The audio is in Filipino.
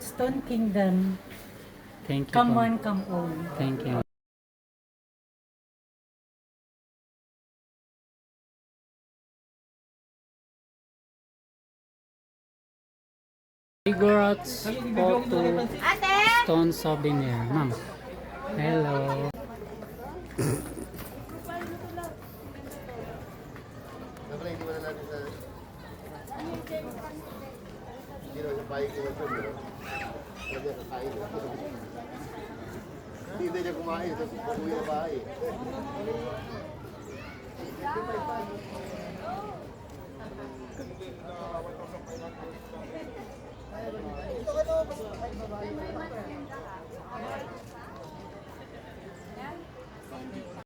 IGOROT Stone Kingdom. Thank you Come po. one, come all. Thank you. IGOROT's photo stone souvenir. Ma'am. Hello. Hindi niya kumain, tapos uuwi na bahay.